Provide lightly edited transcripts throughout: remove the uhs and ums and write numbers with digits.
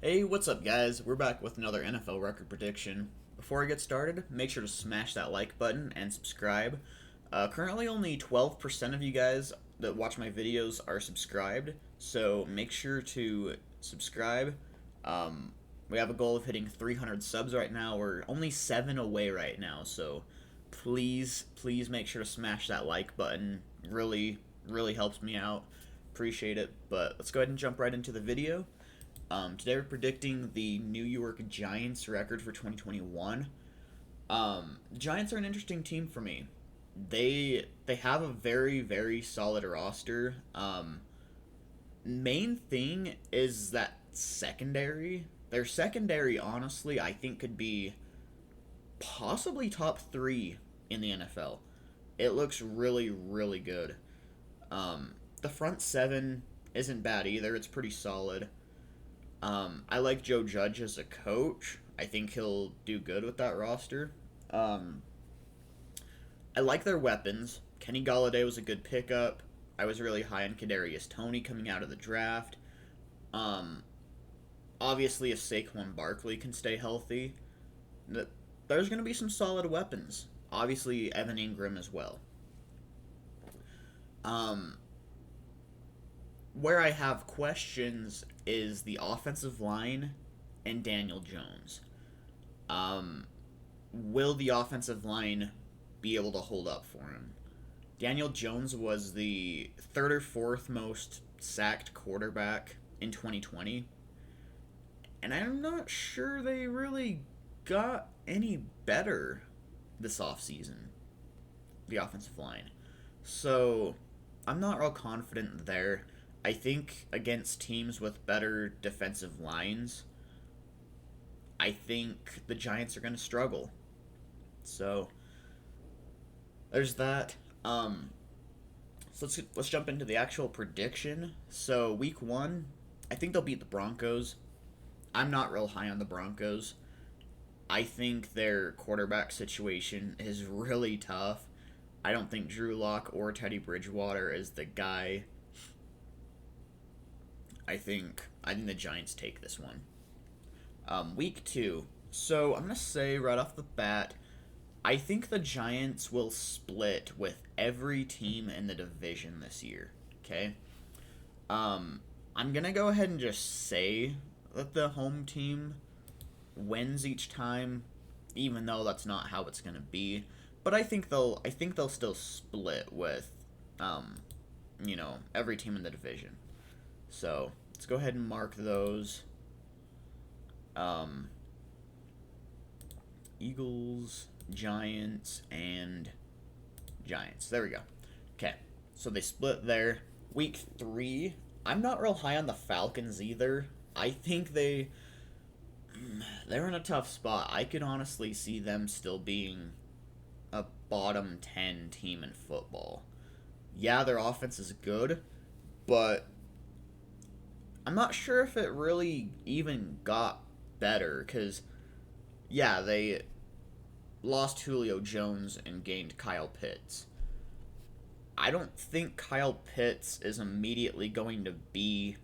Hey, what's up, guys? We're back with another NFL record prediction. Before I get started, make sure to smash that like button and subscribe. Currently, only 12% of you guys that watch my videos are subscribed, so make sure to subscribe. Um, we have a goal of hitting 300 subs right now. We're only 7 away right now, so please make sure to smash that like button. Really helps me out. Appreciate it. But let's go ahead and jump right into the video. Today we're predicting the New York Giants record for 2021. Giants are an interesting team for me. They have a very solid roster. Main thing is that secondary. Their secondary, honestly, I think could be possibly top three in the NFL. It looks really good. The front seven isn't bad either. It's pretty solid. I like Joe Judge as a coach. I think he'll do good with that roster. Um, I like their weapons. Kenny Galladay was a good pickup. I was really high on Kadarius Toney coming out of the draft. Um, Obviously, if Saquon Barkley can stay healthy, there's going to be some solid weapons. Obviously, Evan Ingram as well. Um, where I have questions is the offensive line and Daniel Jones. Um, will the offensive line be able to hold up for him? Daniel Jones was the third or fourth most sacked quarterback in 2020, and I'm not sure they really got any better this offseason, the offensive line. So I'm not real confident there. I think against teams with better defensive lines, I think the Giants are going to struggle. So there's that. So let's jump into the actual prediction. So week one, I think they'll beat the Broncos. I'm not real high on the Broncos. I think their quarterback situation is really tough. I don't think Drew Lock or Teddy Bridgewater is the guy. I think the Giants take this one. Week two. So I'm gonna say right off the bat, I think the Giants will split with every team in the division this year. Okay. Um, I'm gonna go ahead and just say that the home team wins each time, even though that's not how it's gonna be. But I think they'll still split with, um, every team in the division. So let's go ahead and mark those. Um, Eagles, Giants, and Giants. There we go. Okay, so they split there. Week three, I'm not real high on the Falcons either. I think they're in a tough spot. I could honestly see them still being a bottom 10 team in football. Yeah, their offense is good, but I'm not sure if it really even got better because, yeah, they lost Julio Jones and gained Kyle Pitts. I don't think Kyle Pitts is immediately going to be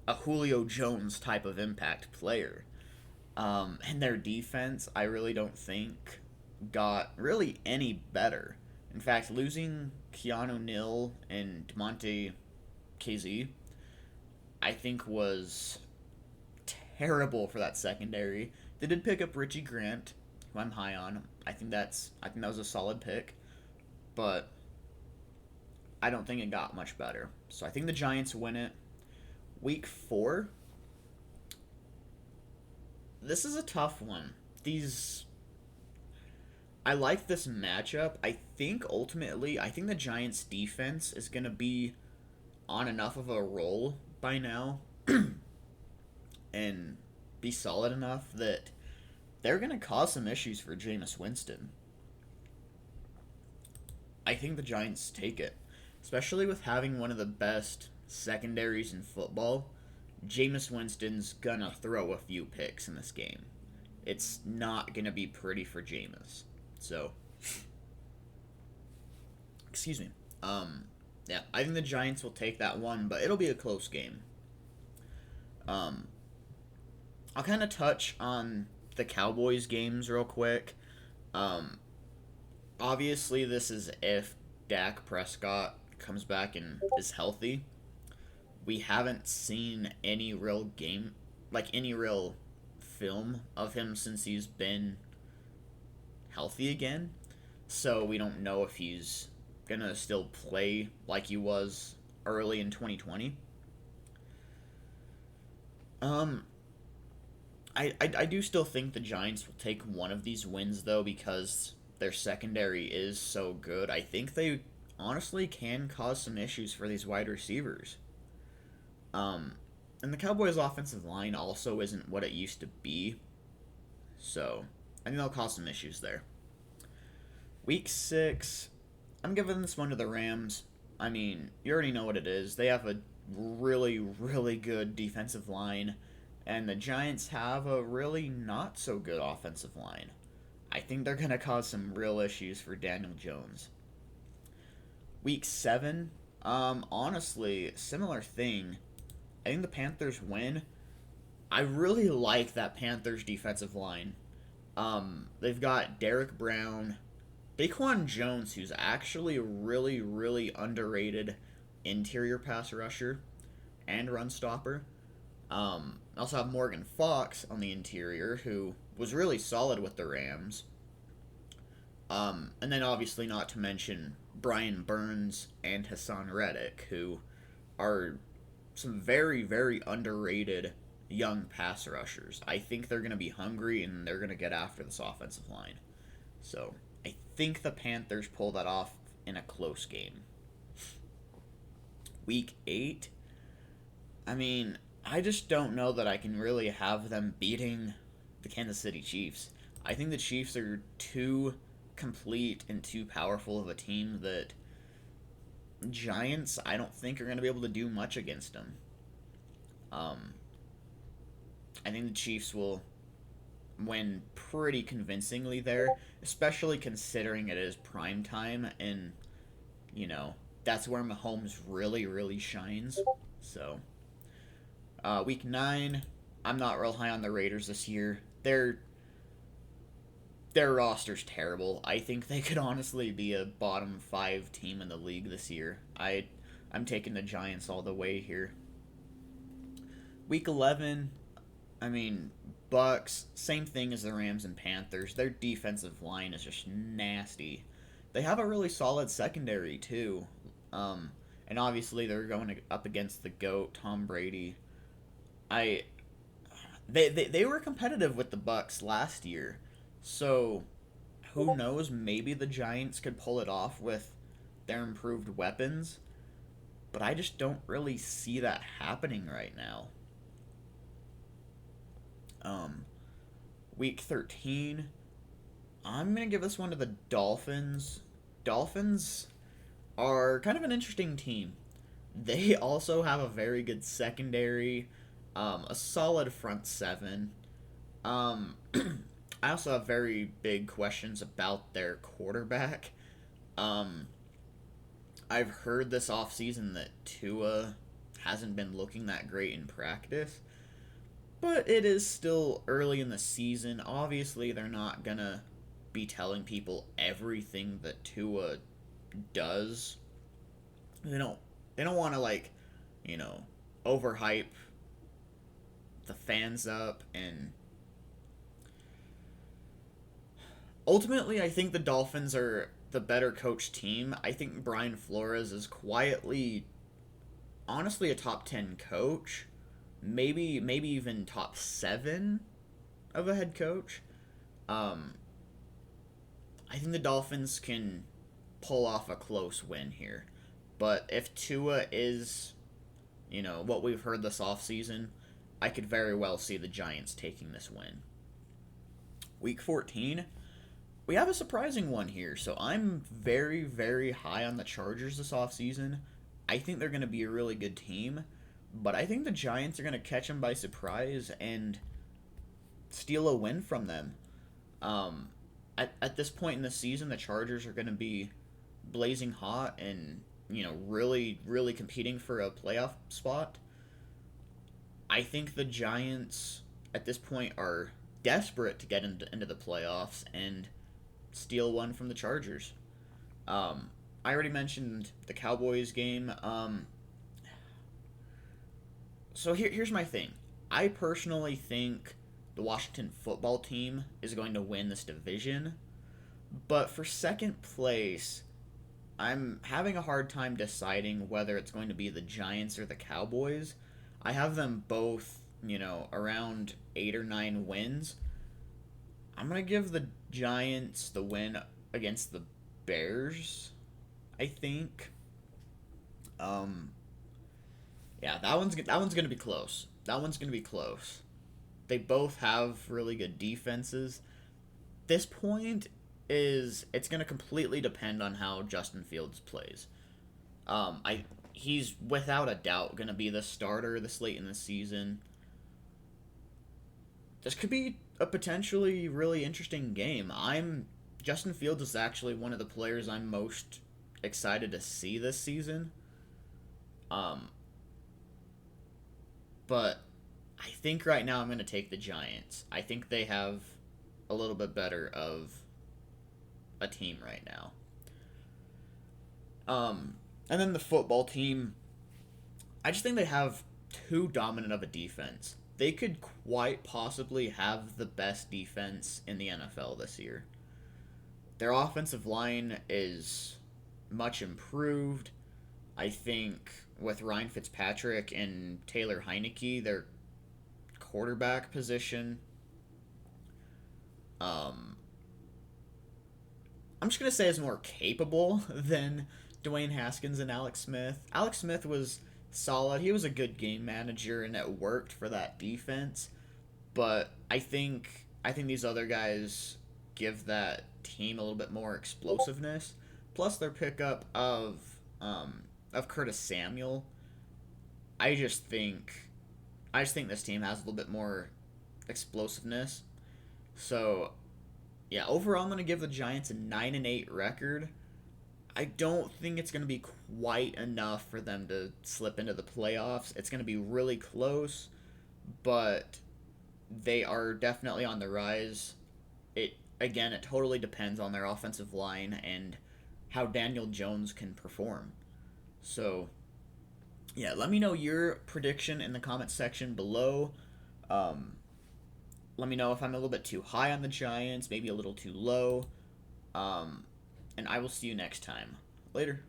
a Julio Jones type of impact player. And their defense, I really don't think got really any better. In fact, losing Keanu Neal and Demonte KZ, I think was terrible for that secondary. They did pick up Richie Grant, who I'm high on. I think that was a solid pick, but I don't think it got much better. So I think the Giants win it. Week four, this is a tough one. These I like this matchup. I think the Giants defense is going to be on enough of a roll by now and be solid enough that they're going to cause some issues for Jameis Winston. I think the Giants take it, especially with having one of the best secondaries in football. Jameis Winston's gonna throw a few picks in this game. It's not gonna be pretty for Jameis. So, excuse me. Yeah, I think the Giants will take that one, but it'll be a close game. Um, I'll kind of touch on the Cowboys games real quick. Um, Obviously, this is if Dak Prescott comes back and is healthy. We haven't seen any real game, like any real film of him since he's been healthy again. So we don't know if he's gonna still play like he was early in 2020. Um, I do still think the Giants will take one of these wins though because their secondary is so good. I think they honestly can cause some issues for these wide receivers. Um, and the Cowboys' offensive line also isn't what it used to be, so I think they'll cause some issues there. Week 6, I'm giving this one to the Rams. I mean, you already know what it is. They have a really, really good defensive line, and the Giants have a really not so good offensive line. I think they're going to cause some real issues for Daniel Jones. Week 7, honestly, similar thing. I think the Panthers win. I really like that Panthers defensive line. They've got Derek Brown, Daquan Jones, who's actually a really, really underrated interior pass rusher and run stopper. Also have Morgan Fox on the interior, who was really solid with the Rams. And then obviously not to mention Brian Burns and Hassan Reddick, who are some very, very underrated young pass rushers. I think they're going to be hungry and they're going to get after this offensive line. So I think the Panthers pull that off in a close game. Week 8, I mean, I just don't know that I can really have them beating the Kansas City Chiefs. I think the Chiefs are too complete and too powerful of a team that Giants, I don't think, are going to be able to do much against them. Um, I think the Chiefs will win pretty convincingly there, especially considering it is prime time and, you know, that's where Mahomes really, really shines. So, week 9, I'm not real high on the Raiders this year. Their roster's terrible. I think they could honestly be a bottom 5 team in the league this year. I'm taking the Giants all the way here. Week 11, I mean, Bucks, same thing as the Rams and Panthers. Their defensive line is just nasty. They have a really solid secondary too. And obviously they're going up against the GOAT, Tom Brady. I they were competitive with the Bucks last year. So who knows, maybe the Giants could pull it off with their improved weapons, but I just don't really see that happening right now. Um, Week 13, I'm going to give this one to the Dolphins. Dolphins are kind of an interesting team. They also have a very good secondary, a solid front seven. Um, I also have very big questions about their quarterback. Um, I've heard this offseason that Tua hasn't been looking that great in practice, but it is still early in the season. Obviously, they're not going to be telling people everything that Tua does. They don't want to you know, overhype the fans up, and ultimately I think the Dolphins are the better coached team. I think Brian Flores is quietly honestly a top 10 coach, maybe even top 7 of a head coach. Um I think the Dolphins can pull off a close win here. But if Tua is, you know, what we've heard this offseason, I could very well see the Giants taking this win. Week 14, we have a surprising one here. So I'm very, very high on the Chargers this offseason. I think they're going to be a really good team, but I think the Giants are going to catch them by surprise and steal a win from them. Um, at this point in the season, the Chargers are going to be blazing hot and, you know, really, really competing for a playoff spot. I think the Giants at this point are desperate to get into the playoffs and steal one from the Chargers. I already mentioned the Cowboys game. So here's my thing. I personally think the Washington football team is going to win this division, but for second place, I'm having a hard time deciding whether it's going to be the Giants or the Cowboys. I have them both, around 8 or 9 wins. I'm going to give the Giants the win against the Bears, I think. Um, yeah, that one's gonna be close. That one's gonna be close. They both have really good defenses. This point is it's gonna completely depend on how Justin Fields plays. I He's without a doubt gonna be the starter this late in the season. This could be a potentially really interesting game. I'm Justin Fields is actually one of the players I'm most excited to see this season. Um, but I think right now I'm going to take the Giants. I think they have a little bit better of a team right now. And then the football team, I just think they have too dominant of a defense. They could quite possibly have the best defense in the NFL this year. Their offensive line is much improved. I think with Ryan Fitzpatrick and Taylor Heineke, their quarterback position, um, I'm just gonna say is more capable than Dwayne Haskins and Alex Smith. Alex Smith was solid. He was a good game manager and it worked for that defense. But I think these other guys give that team a little bit more explosiveness. Plus their pickup of Curtis Samuel. I just think I just think this team has a little bit more explosiveness. So yeah, overall I'm gonna give the Giants a 9-8 record. I don't think it's gonna be quite enough for them to slip into the playoffs. It's gonna be really close, but they are definitely on the rise. It totally depends on their offensive line and how Daniel Jones can perform. So, yeah, let me know your prediction in the comments section below. Um, Let me know if I'm a little bit too high on the Giants, maybe a little too low. Um, and I will see you next time. Later.